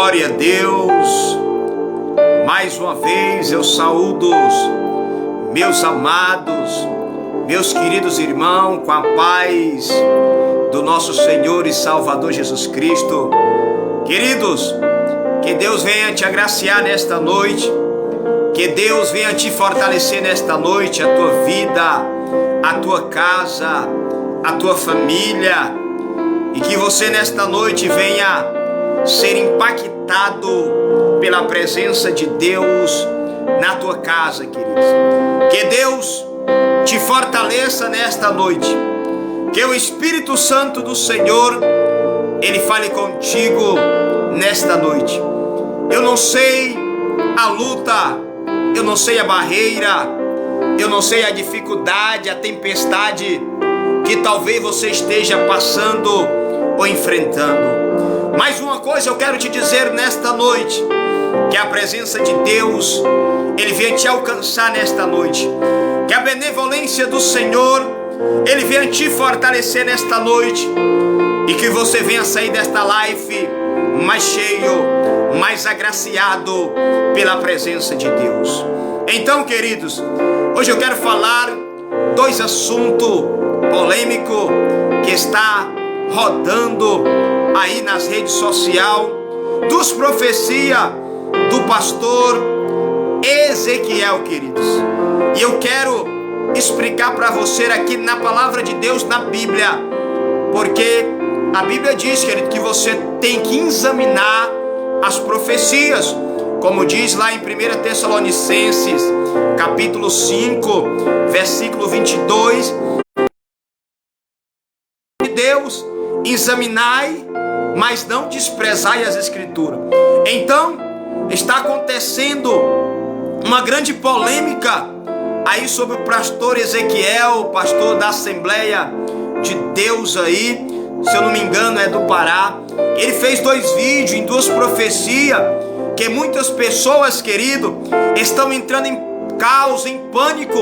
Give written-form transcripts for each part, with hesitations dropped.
Glória a Deus. Mais uma vez eu saúdo meus amados, meus queridos irmãos, com a paz do nosso Senhor e Salvador Jesus Cristo. Queridos, que Deus venha te agraciar nesta noite, que Deus venha te fortalecer nesta noite, a tua vida, a tua casa, a tua família, e que você nesta noite venha ser impactado pela presença de Deus na tua casa, queridos. Que Deus te fortaleça nesta noite, que o Espírito Santo do Senhor, Ele fale contigo nesta noite. Eu não sei a luta, eu não sei a barreira, eu não sei a dificuldade, a tempestade que talvez você esteja passando ou enfrentando. Mas uma coisa eu quero te dizer nesta noite, que a presença de Deus, Ele venha te alcançar nesta noite, que a benevolência do Senhor, Ele venha te fortalecer nesta noite, e que você venha sair desta live mais cheio, mais agraciado pela presença de Deus. Então, queridos, hoje eu quero falar dois assuntos polêmicos que está rodando aí nas redes sociais, dos profecias do pastor Ezequiel, queridos. E eu quero explicar para você aqui na palavra de Deus, na Bíblia, porque a Bíblia diz, querido, que você tem que examinar as profecias, como diz lá em 1 Tessalonicenses, capítulo 5, versículo 22, Deus, examinai, mas não desprezai as Escrituras. Então, está acontecendo uma grande polêmica aí sobre o pastor Ezequiel, pastor da Assembleia de Deus aí, se eu não me engano é do Pará. Ele fez 2 vídeos em 2 profecias, que muitas pessoas, querido, estão entrando em caos, em pânico,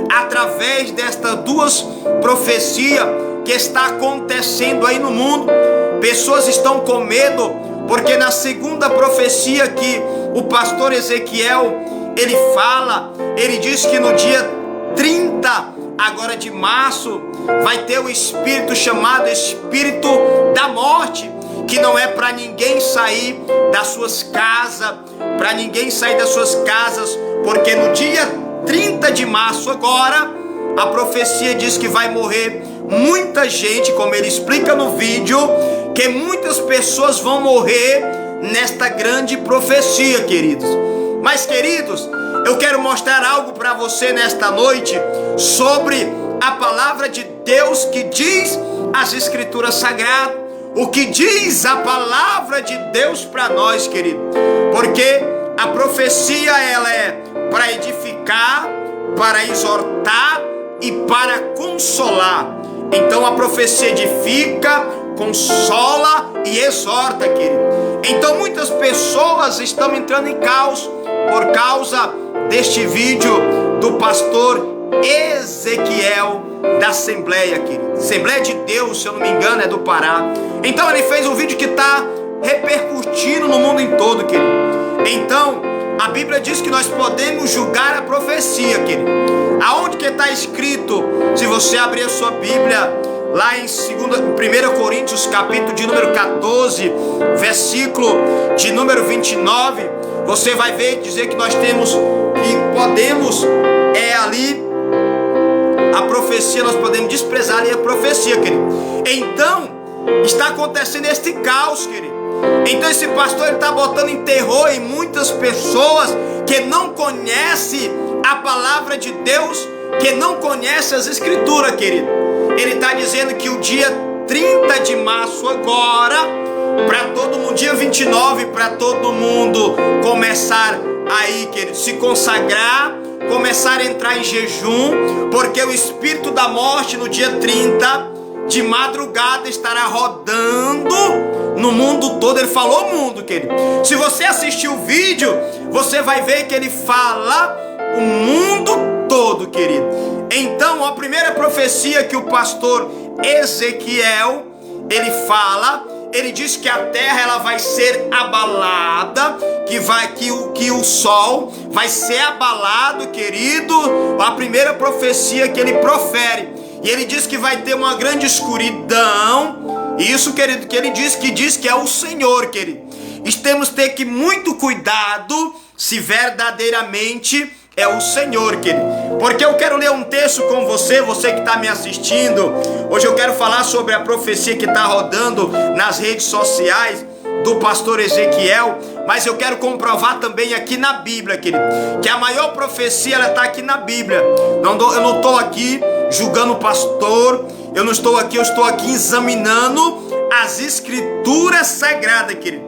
através destas 2 profecias que está acontecendo aí no mundo. Pessoas estão com medo, porque na segunda profecia que o pastor Ezequiel, ele fala, ele diz que no dia 30 agora de março, vai ter o espírito chamado Espírito da Morte, que não é para ninguém sair das suas casas, para ninguém sair das suas casas, porque no dia 30 de março agora, a profecia diz que vai morrer muita gente, como ele explica no vídeo, que muitas pessoas vão morrer nesta grande profecia, queridos. Mas, queridos, eu quero mostrar algo para você nesta noite sobre a palavra de Deus, que diz as Escrituras Sagradas, o que diz a palavra de Deus para nós, querido. Porque a profecia, ela é para edificar, para exortar e para consolar. Então a profecia edifica, consola e exorta, querido. Então muitas pessoas estão entrando em caos por causa deste vídeo do pastor Ezequiel da Assembleia, querido. Assembleia de Deus, se eu não me engano, é do Pará. Então ele fez um vídeo que está repercutindo no mundo em todo, querido. Então a Bíblia diz que nós podemos julgar a profecia, querido. Aonde que está escrito? Se você abrir a sua Bíblia, lá em 1 Coríntios, capítulo de número 14, versículo de número 29, você vai ver dizer que nós temos, que podemos, ali, a profecia, nós podemos desprezar ali a profecia, querido. Então, está acontecendo este caos, querido. Então esse pastor, ele está botando em terror em muitas pessoas que não conhecem a palavra de Deus, que não conhecem as Escrituras, querido. Ele está dizendo que o dia 30 de março agora, para todo mundo, dia 29, para todo mundo começar aí, querido, se consagrar, começar a entrar em jejum, porque o espírito da morte no dia 30 de madrugada estará rodando no mundo todo. Ele falou mundo, querido. Se você assistir o vídeo, você vai ver que ele fala o mundo todo, querido. Então, a primeira profecia que o pastor Ezequiel, ele fala, ele diz que a terra ela vai ser abalada, que o sol vai ser abalado, querido. A primeira profecia que ele profere. E ele diz que vai ter uma grande escuridão. Isso, querido, que ele diz que é o Senhor, querido. E temos que ter muito cuidado se verdadeiramente é o Senhor, querido. Porque eu quero ler um texto com você que está me assistindo. Hoje eu quero falar sobre a profecia que está rodando nas redes sociais do pastor Ezequiel. Mas eu quero comprovar também aqui na Bíblia, querido, que a maior profecia ela está aqui na Bíblia. Eu não estou aqui julgando o pastor. Eu estou aqui examinando as escrituras sagradas, querido.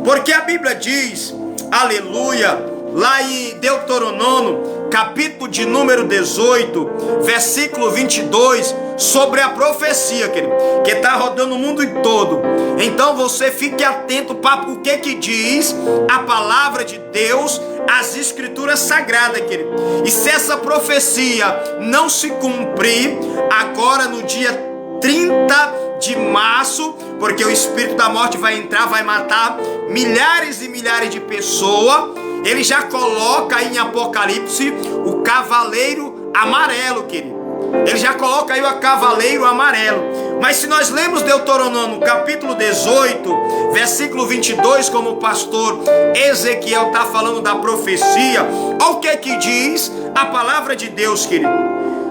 Porque a Bíblia diz, aleluia, lá em Deuteronômio, capítulo de número 18, versículo 22, sobre a profecia, querido, que está rodando o mundo todo. Então você fique atento para o que diz a palavra de Deus, as escrituras sagradas, querido. E se essa profecia não se cumprir agora no dia 30 de março, porque o espírito da morte vai entrar, vai matar milhares e milhares de pessoas. Ele já coloca aí em Apocalipse o cavaleiro amarelo, querido. Ele já coloca aí o cavaleiro amarelo. Mas se nós lemos Deuteronômio capítulo 18, versículo 22, como o pastor Ezequiel está falando da profecia, olha o que diz a palavra de Deus, querido.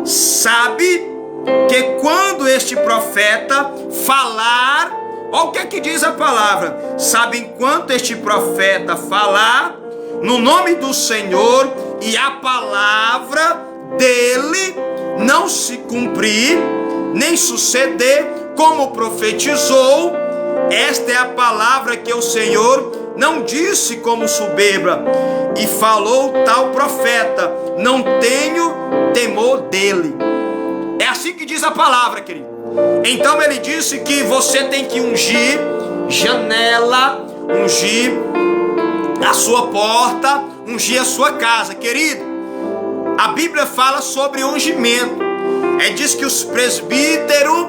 Sabe que quando este profeta falar, olha o que diz a palavra. Sabe, enquanto este profeta falar no nome do Senhor e a palavra dele não se cumprir, nem suceder como profetizou, esta é a palavra que o Senhor não disse como soberba, e falou tal profeta, não tenho temor dele. É assim que diz a palavra, querido. Então ele disse que você tem que ungir janela, ungir a sua porta, ungir a sua casa, querido. A Bíblia fala sobre ungimento. Diz que os presbíteros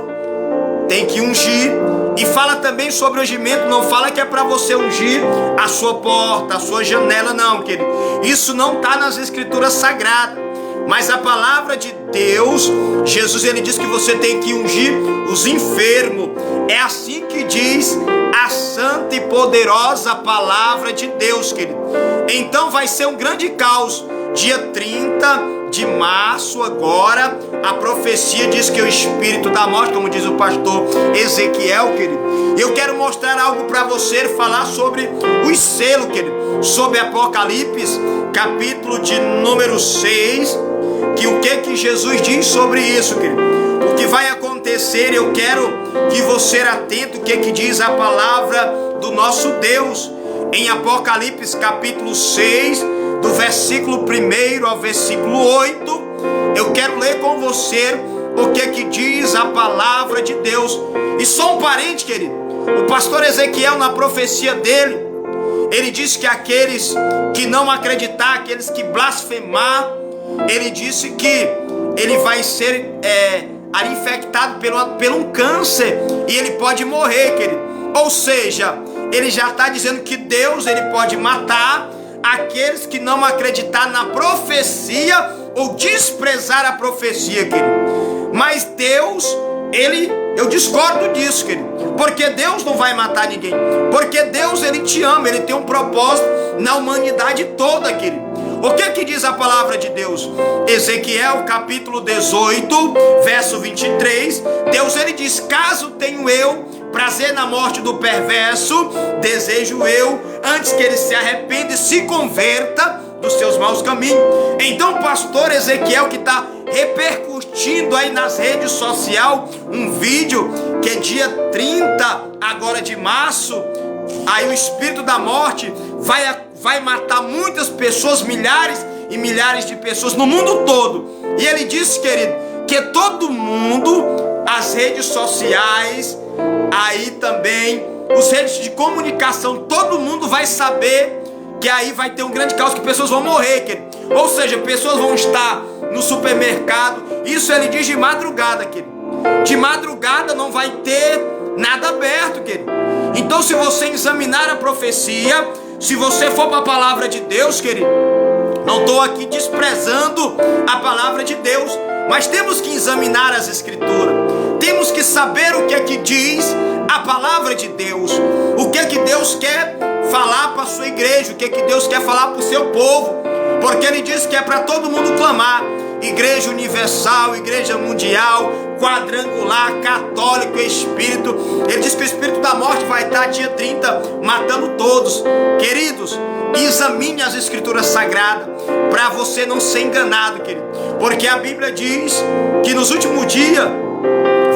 têm que ungir. E fala também sobre ungimento. Não fala que é para você ungir a sua porta, a sua janela, não, querido. Isso não está nas escrituras sagradas. Mas a palavra de Deus, Jesus ele diz que você tem que ungir os enfermos. É assim que diz a santa e poderosa palavra de Deus, querido. Então vai ser um grande caos. Dia 30 de março agora, a profecia diz que o espírito da morte, como diz o pastor Ezequiel, querido. Eu quero mostrar algo para você, falar sobre os selos, querido. Sobre Apocalipse, capítulo de número 6. Que o que Jesus diz sobre isso, querido? O que vai acontecer, eu quero que você atento o que diz a palavra do nosso Deus. Em Apocalipse capítulo 6, do versículo 1 ao versículo 8, eu quero ler com você o que diz a palavra de Deus. E só um parente, querido, o pastor Ezequiel, na profecia dele, ele disse que aqueles que não acreditar, aqueles que blasfemar, ele disse que ele vai ser infectado pelo um câncer e ele pode morrer, querido. Ou seja, ele já está dizendo que Deus ele pode matar aqueles que não acreditar na profecia ou desprezar a profecia, querido. Mas Deus, eu discordo disso, querido. Porque Deus não vai matar ninguém. Porque Deus ele te ama, ele tem um propósito na humanidade toda, querido. O que diz a palavra de Deus? Ezequiel capítulo 18, verso 23. Deus ele diz: caso tenho eu prazer na morte do perverso, desejo eu antes que ele se arrependa e se converta dos seus maus caminhos. Então o pastor Ezequiel, que está repercutindo aí nas redes sociais um vídeo que é dia 30 agora de março, aí o espírito da morte vai matar muitas pessoas, milhares e milhares de pessoas no mundo todo. E ele disse, querido, que todo mundo, as redes sociais, aí também os redes de comunicação, todo mundo vai saber que aí vai ter um grande caos, que pessoas vão morrer, querido. Ou seja, pessoas vão estar no supermercado. Isso ele diz de madrugada, querido. De madrugada não vai ter nada aberto, querido. Então, se você examinar a profecia, se você for para a palavra de Deus, querido, não estou aqui desprezando a palavra de Deus, mas temos que examinar as escrituras. Temos que saber o que é que diz a palavra de Deus, o que é que Deus quer falar para a sua igreja, o que é que Deus quer falar para o seu povo, porque Ele diz que é para todo mundo clamar. Igreja universal, igreja mundial, quadrangular, católico, espírito. Ele diz que o espírito da morte vai estar dia 30 matando todos. Queridos, examine as escrituras sagradas para você não ser enganado, querido, porque a Bíblia diz que nos últimos dias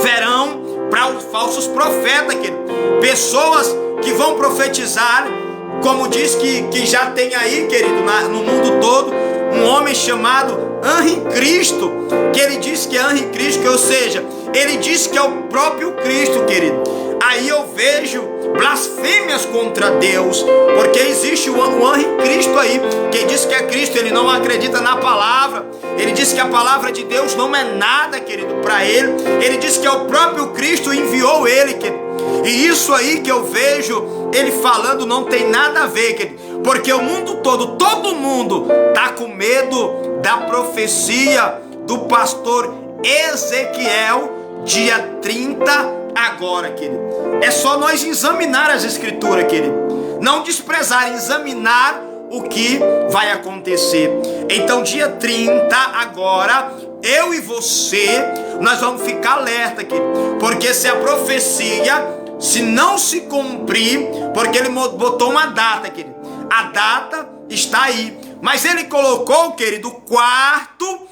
verão para os falsos profetas, querido, pessoas que vão profetizar, como diz que já tem aí, querido, no mundo todo, um homem chamado Anticristo, que ele diz que é Anticristo, ou seja, ele diz que é o próprio Cristo, querido. Aí eu vejo blasfêmias contra Deus, porque existe o Anticristo aí, que diz que é Cristo, ele não acredita na palavra, ele diz que a palavra de Deus não é nada, querido, para ele diz que é o próprio Cristo enviou ele, querido. E isso aí que eu vejo ele falando não tem nada a ver, querido, porque o mundo todo mundo está com medo da profecia do pastor Ezequiel, dia 30 agora, querido. É só nós examinar as escrituras, querido, não desprezar, examinar o que vai acontecer. Então dia 30 agora, eu e você, nós vamos ficar alerta aqui, porque se a profecia, se não se cumprir, porque ele botou uma data, querido, a data está aí, mas ele colocou, querido, o quarto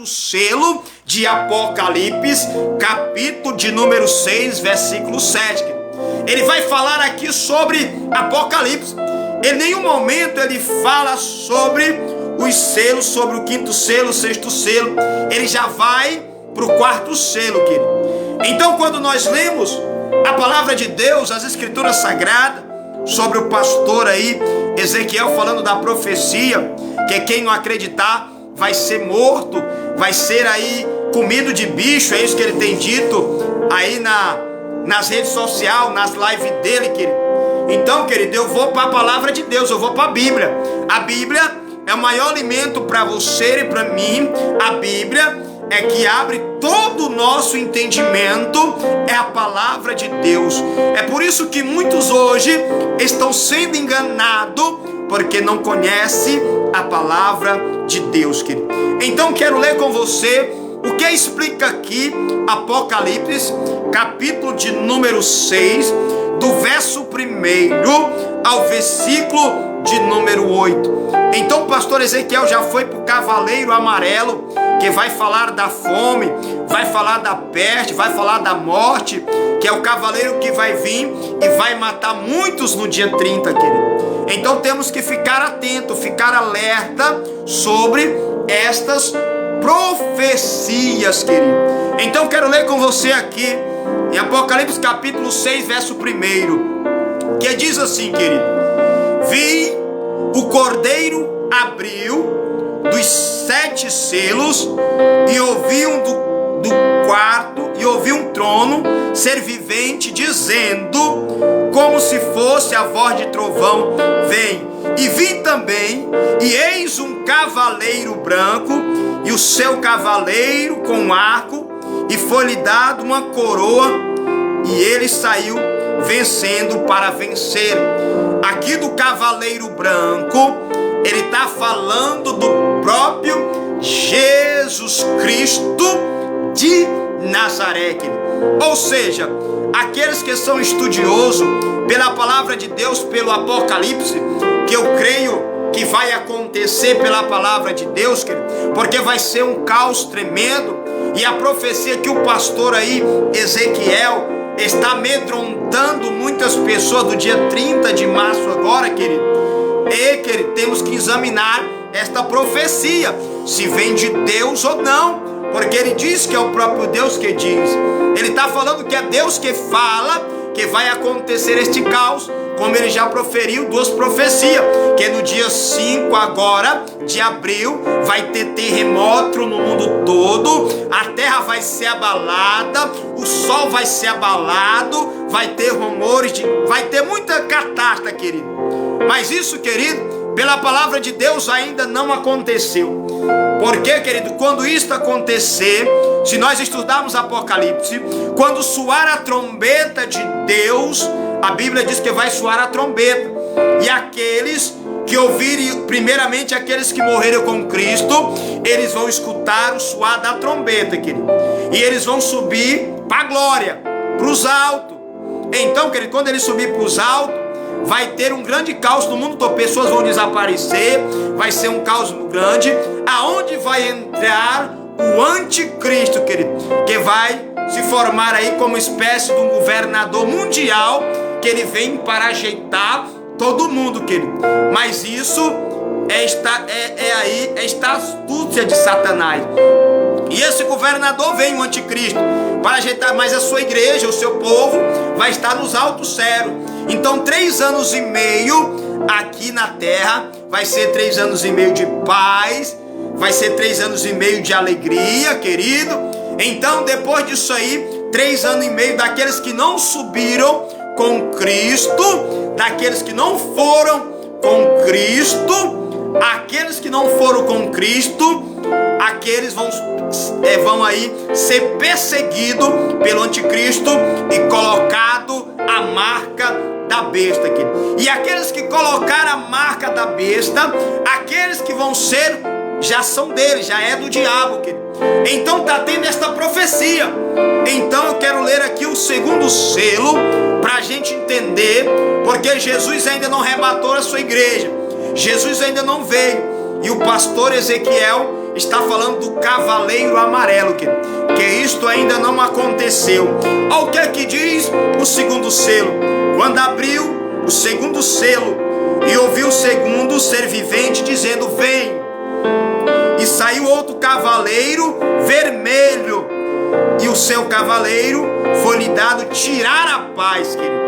selo de Apocalipse, capítulo de número 6, versículo 7. Querido. Ele vai falar aqui sobre Apocalipse. Em nenhum momento ele fala sobre os selos, sobre o quinto selo, o sexto selo. Ele já vai para o quarto selo, querido. Então, quando nós lemos a palavra de Deus, as escrituras sagradas, sobre o pastor aí, Ezequiel, falando da profecia, que quem não acreditar vai ser morto, vai ser aí comido de bicho, é isso que ele tem dito aí nas redes sociais, nas lives dele, querido. Então, querido, eu vou para a palavra de Deus, eu vou para a Bíblia. A Bíblia é o maior alimento para você e para mim. A Bíblia é que abre todo o nosso entendimento, é a palavra de Deus. É por isso que muitos hoje estão sendo enganados, porque não conhecem a palavra de Deus, querido. Então quero ler com você o que explica aqui Apocalipse, capítulo de número 6, do verso 1 ao versículo de número 8. Então o pastor Ezequiel já foi para o cavaleiro amarelo, que vai falar da fome, vai falar da peste, vai falar da morte, que é o cavaleiro que vai vir e vai matar muitos no dia 30, querido. Então temos que ficar atento, ficar alerta sobre estas profecias, querido. Então quero ler com você aqui em Apocalipse capítulo 6, verso 1, que diz assim, querido: vi o cordeiro abriu dos 7 selos e ouvi um trono ser vivente dizendo, como se fosse a voz de trovão: vem. E vi também, e eis um cavaleiro branco, e o seu cavaleiro com arco, e foi-lhe dado uma coroa, e ele saiu vencendo para vencer. Aqui do cavaleiro branco, ele está falando do próprio Jesus Cristo de Nazaré. Ou seja, aqueles que são estudiosos pela palavra de Deus, pelo Apocalipse, que eu creio que vai acontecer pela palavra de Deus, porque vai ser um caos tremendo, e a profecia que o pastor aí, Ezequiel, está amedrontando muitas pessoas do dia 30 de março agora, querido. E, querido, temos que examinar esta profecia, se vem de Deus ou não, porque ele diz que é o próprio Deus que diz. Ele está falando que é Deus que fala que vai acontecer este caos, como ele já proferiu 2 profecias, que no dia 5 agora de abril vai ter terremoto no mundo todo, a terra vai ser abalada, o sol vai ser abalado, vai ter rumores vai ter muita catástrofe, querido. Mas isso, querido, pela palavra de Deus ainda não aconteceu. Porque, querido, quando isto acontecer, se nós estudarmos Apocalipse, quando soar a trombeta de Deus, a Bíblia diz que vai soar a trombeta, e aqueles que ouvirem, primeiramente aqueles que morreram com Cristo, eles vão escutar o soar da trombeta, querido, e eles vão subir para a glória, para os altos. Então, querido, quando eles subir para os altos, vai ter um grande caos no mundo todo, pessoas vão desaparecer, vai ser um caos grande, aonde vai entrar o anticristo, querido, que vai se formar aí como espécie de um governador mundial, que ele vem para ajeitar todo mundo, querido. Mas isso é esta astúcia de Satanás. E esse governador vem, o anticristo, para ajeitar, mas a sua igreja, o seu povo, vai estar nos altos céus. Então 3 anos e meio aqui na terra, vai ser 3 anos e meio de paz, vai ser 3 anos e meio de alegria, querido. Então depois disso aí, 3 anos e meio daqueles que não subiram com Cristo, daqueles que não foram com Cristo, aqueles que não foram com Cristo, aqueles vão aí ser perseguidos pelo anticristo e colocado a marca da besta aqui. E aqueles que colocaram a marca da besta, aqueles que vão ser, já são dele, já é do diabo, querido. Então está tendo esta profecia. Então eu quero ler aqui o 2º selo, para a gente entender, porque Jesus ainda não arrebatou a sua igreja, Jesus ainda não veio, e o pastor Ezequiel está falando do cavaleiro amarelo, que isto ainda não aconteceu. Olha o que é que diz o 2º selo. Quando abriu o 2º selo, e ouviu o 2º ser vivente dizendo: vem. E saiu outro cavaleiro vermelho, e o seu cavaleiro foi-lhe dado tirar a paz, querido.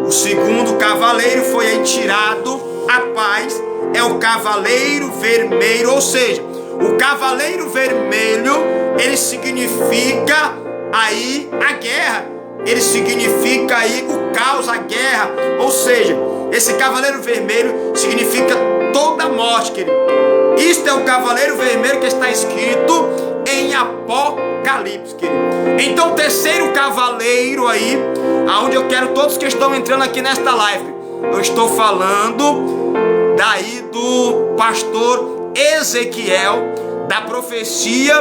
O 2º cavaleiro foi aí tirado a paz, é o cavaleiro vermelho, ou seja, o cavaleiro vermelho, ele significa aí a guerra, ele significa aí o caos, a guerra, ou seja, esse cavaleiro vermelho significa toda a morte, querido. Isto é o cavaleiro vermelho que está escrito em Apocalipse, querido. Então o 3º cavaleiro aí, aonde eu quero todos que estão entrando aqui nesta live, eu estou falando daí do pastor Ezequiel, da profecia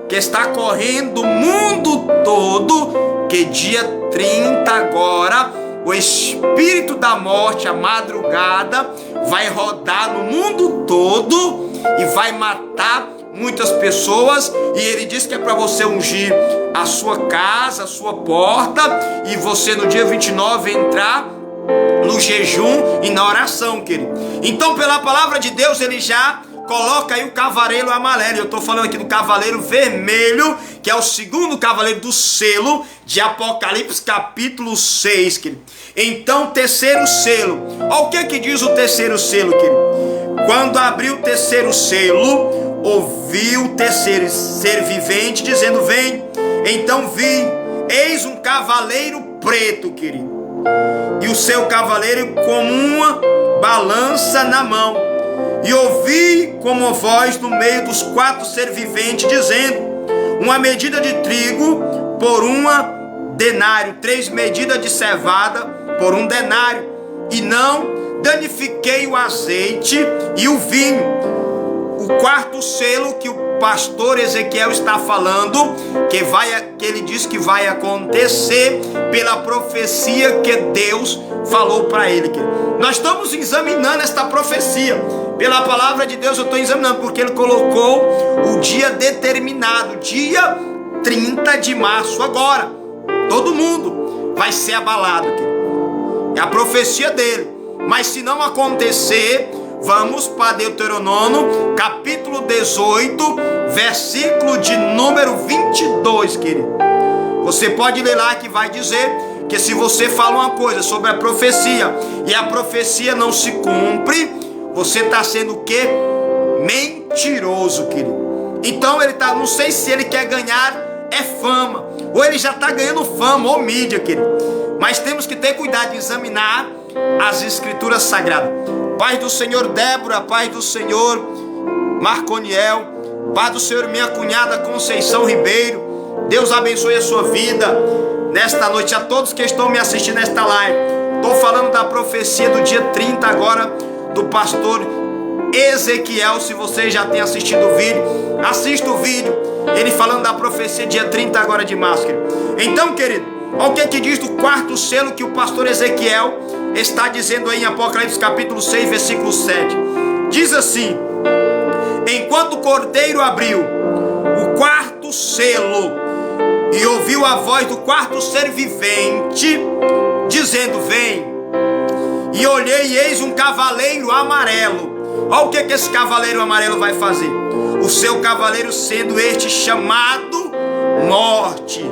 que está correndo o mundo todo, que dia 30 agora, o espírito da morte, a madrugada, vai rodar no mundo todo e vai matar muitas pessoas. E ele diz que é para você ungir a sua casa, a sua porta, e você no dia 29 entrar no jejum e na oração, querido. Então pela palavra de Deus ele já coloca aí o cavaleiro amarelo. Eu estou falando aqui do cavaleiro vermelho, que é o 2º cavaleiro do selo de Apocalipse capítulo 6, querido. Então 3º selo, olha o que é que diz o 3º selo, querido. Quando abriu o 3º selo, ouviu o 3º ser vivente dizendo: vem. Então vi, eis um cavaleiro preto, querido, e o seu cavaleiro com uma balança na mão. E ouvi como voz no meio dos 4 seres viventes dizendo: uma medida de trigo por 1 denário, 3 medidas de cevada por 1 denário, e não danifiquei o azeite e o vinho. O 4º selo que o pastor Ezequiel está falando, que ele diz que vai acontecer pela profecia que Deus falou para ele. Nós estamos examinando esta profecia pela palavra de Deus. Eu estou examinando porque ele colocou o dia determinado, dia 30 de março agora. Todo mundo vai ser abalado, é a profecia dele. Mas se não acontecer, vamos para Deuteronômio capítulo 18, versículo de número 22, querido. Você pode ler lá, que vai dizer que se você fala uma coisa sobre a profecia e a profecia não se cumpre, você está sendo o quê? Mentiroso, querido. Então ele tá, não sei se ele quer ganhar fama, ou ele já está ganhando fama ou mídia, querido. Mas temos que ter cuidado de examinar as escrituras sagradas. Pai do Senhor Débora, Pai do Senhor Marconiel, Pai do Senhor minha cunhada Conceição Ribeiro, Deus abençoe a sua vida nesta noite. A todos que estão me assistindo nesta live, estou falando da profecia do dia 30 agora, do pastor Ezequiel. Se você já tem assistido o vídeo, assista o vídeo, ele falando da profecia dia 30 agora de março, querido. Então, querido, olha o que diz do quarto selo que o pastor Ezequiel está dizendo aí em Apocalipse capítulo 6, versículo 7. Diz assim: enquanto o cordeiro abriu o quarto selo e ouviu a voz do quarto ser vivente, dizendo: vem. E olhei e eis um cavaleiro amarelo. Olha o que esse cavaleiro amarelo vai fazer. O seu cavaleiro sendo este chamado morte,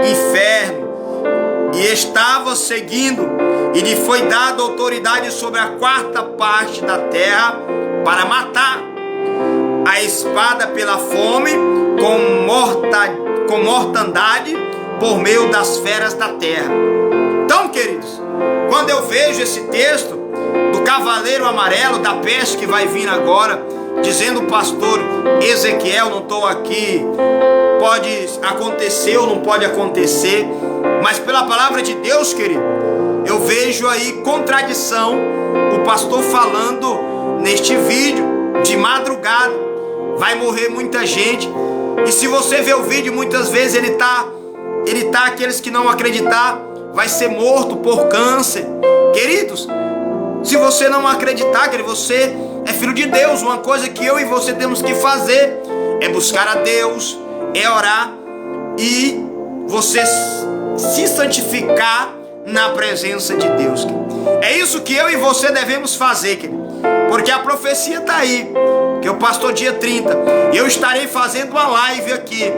inferno, e estava seguindo, e lhe foi dada autoridade sobre a quarta parte da terra para matar a espada pela fome, com mortandade por meio das feras da terra. Então, queridos, quando eu vejo esse texto do cavaleiro amarelo, da peste que vai vir agora, dizendo o pastor Ezequiel, não estou aqui, pode acontecer ou não pode acontecer, mas pela palavra de Deus, querido, eu vejo aí contradição, o pastor falando neste vídeo, de madrugada, vai morrer muita gente, e se você ver o vídeo, muitas vezes ele tá aqueles que não acreditar, vai ser morto por câncer. Queridos, se você não acreditar, querido, você é filho de Deus. Uma coisa que eu e você temos que fazer é buscar a Deus, é orar e você se santificar na presença de Deus, querido. É isso que eu e você devemos fazer, querido, porque a profecia está aí, que o pastor dia 30, eu estarei fazendo uma live aqui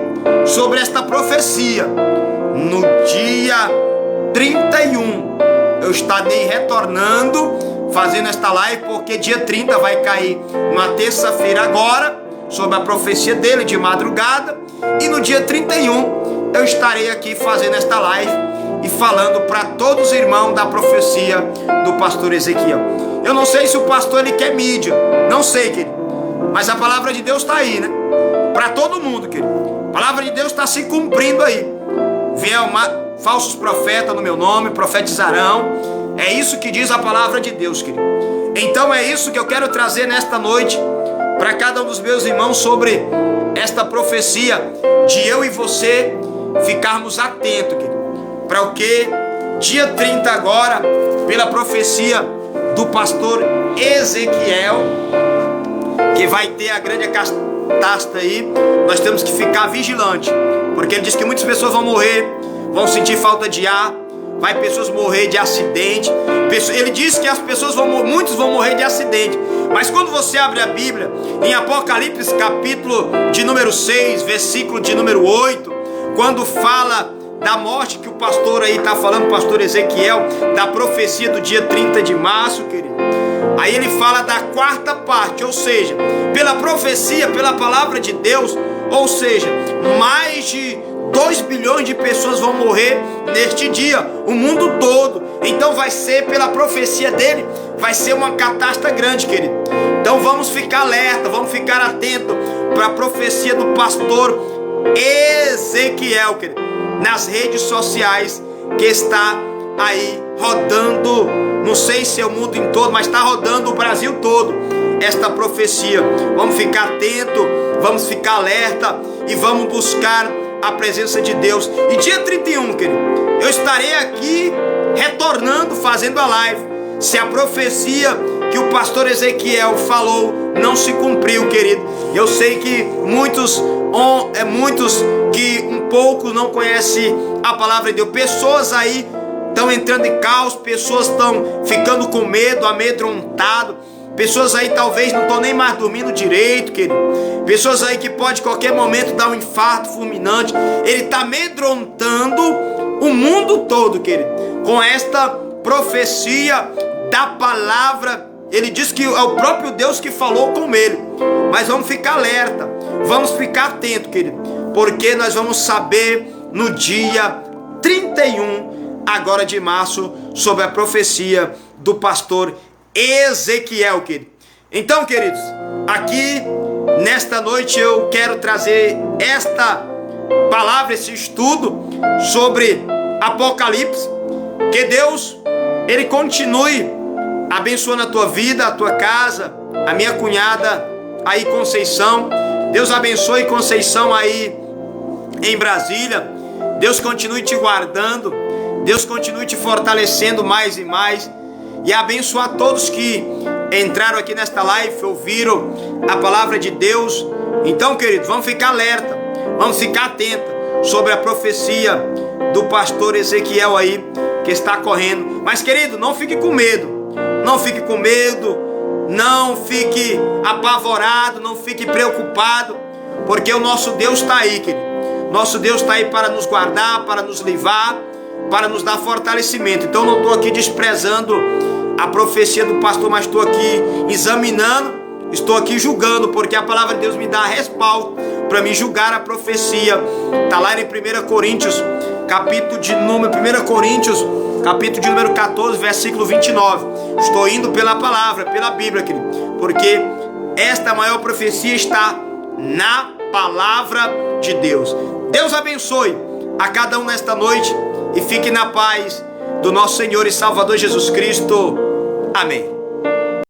sobre esta profecia no dia 31. Eu estarei retornando fazendo esta live, porque dia 30 vai cair uma terça-feira agora, sobre a profecia dele de madrugada, e no dia 31 eu estarei aqui fazendo esta live e falando para todos os irmãos da profecia do pastor Ezequiel. Eu não sei se o pastor ele quer mídia, não sei, querido, mas a palavra de Deus está aí, né? Para todo mundo, querido. A palavra de Deus está se cumprindo aí. Vieram falsos profetas no meu nome, profetizarão. É isso que diz a palavra de Deus, querido. Então é isso que eu quero trazer nesta noite para cada um dos meus irmãos, sobre esta profecia, de eu e você ficarmos atentos, querido, para o que dia 30 agora, pela profecia do pastor Ezequiel, que vai ter a grande catástrofe aí, nós temos que ficar vigilante, porque ele diz que muitas pessoas vão morrer, vão sentir falta de ar, vai pessoas morrer de acidente. Ele diz que as pessoas muitos vão morrer de acidente. Mas quando você abre a Bíblia, em Apocalipse capítulo de número 6, versículo de número 8, quando fala da morte que o pastor aí está falando, o pastor Ezequiel, da profecia do dia 30 de março, querido, aí ele fala da quarta parte, ou seja, pela profecia, pela palavra de Deus, ou seja, mais de 2 bilhões de pessoas vão morrer neste dia, o mundo todo. Então vai ser, pela profecia dele, vai ser uma catástrofe grande, querido. Então vamos ficar alerta, vamos ficar atento para a profecia do pastor Ezequiel, querido, nas redes sociais, que está aí rodando, não sei se é o mundo em todo, mas está rodando o Brasil todo, esta profecia. Vamos ficar atento, vamos ficar alerta e vamos buscar a presença de Deus. E dia 31, querido, eu estarei aqui retornando, fazendo a live, se a profecia que o pastor Ezequiel falou não se cumpriu, querido. Eu sei que muitos que um pouco não conhecem a palavra de Deus, pessoas aí estão entrando em caos, pessoas estão ficando com medo, amedrontado, pessoas aí talvez não estão nem mais dormindo direito, querido. Pessoas aí que pode qualquer momento dar um infarto fulminante. Ele está amedrontando o mundo todo, querido, com esta profecia da palavra. Ele diz que é o próprio Deus que falou com ele. Mas vamos ficar alerta, vamos ficar atento, querido, porque nós vamos saber no dia 31 agora de março sobre a profecia do pastor Ezequiel, querido. Então, queridos, aqui nesta noite eu quero trazer esta palavra, esse estudo sobre Apocalipse. Que Deus, Ele continue abençoando a tua vida, a tua casa, a minha cunhada aí Conceição. Deus abençoe Conceição aí em Brasília. Deus continue te guardando. Deus continue te fortalecendo mais e mais. E abençoar todos que entraram aqui nesta live, ouviram a palavra de Deus. Então, queridos, vamos ficar alerta, vamos ficar atentos sobre a profecia do pastor Ezequiel aí, que está correndo. Mas, querido, não fique com medo. Não fique com medo, não fique apavorado, não fique preocupado, porque o nosso Deus está aí, querido. Nosso Deus está aí para nos guardar, para nos livrar, para nos dar fortalecimento. Então não estou aqui desprezando a profecia do pastor, mas estou aqui examinando, estou aqui julgando, porque a palavra de Deus me dá respaldo para me julgar a profecia. Está lá em 1 Coríntios, capítulo de número 14, versículo 29. Estou indo pela palavra, pela Bíblia, querido, porque esta maior profecia está na palavra de Deus. Deus abençoe a cada um nesta noite e fique na paz do nosso Senhor e Salvador Jesus Cristo. Amém.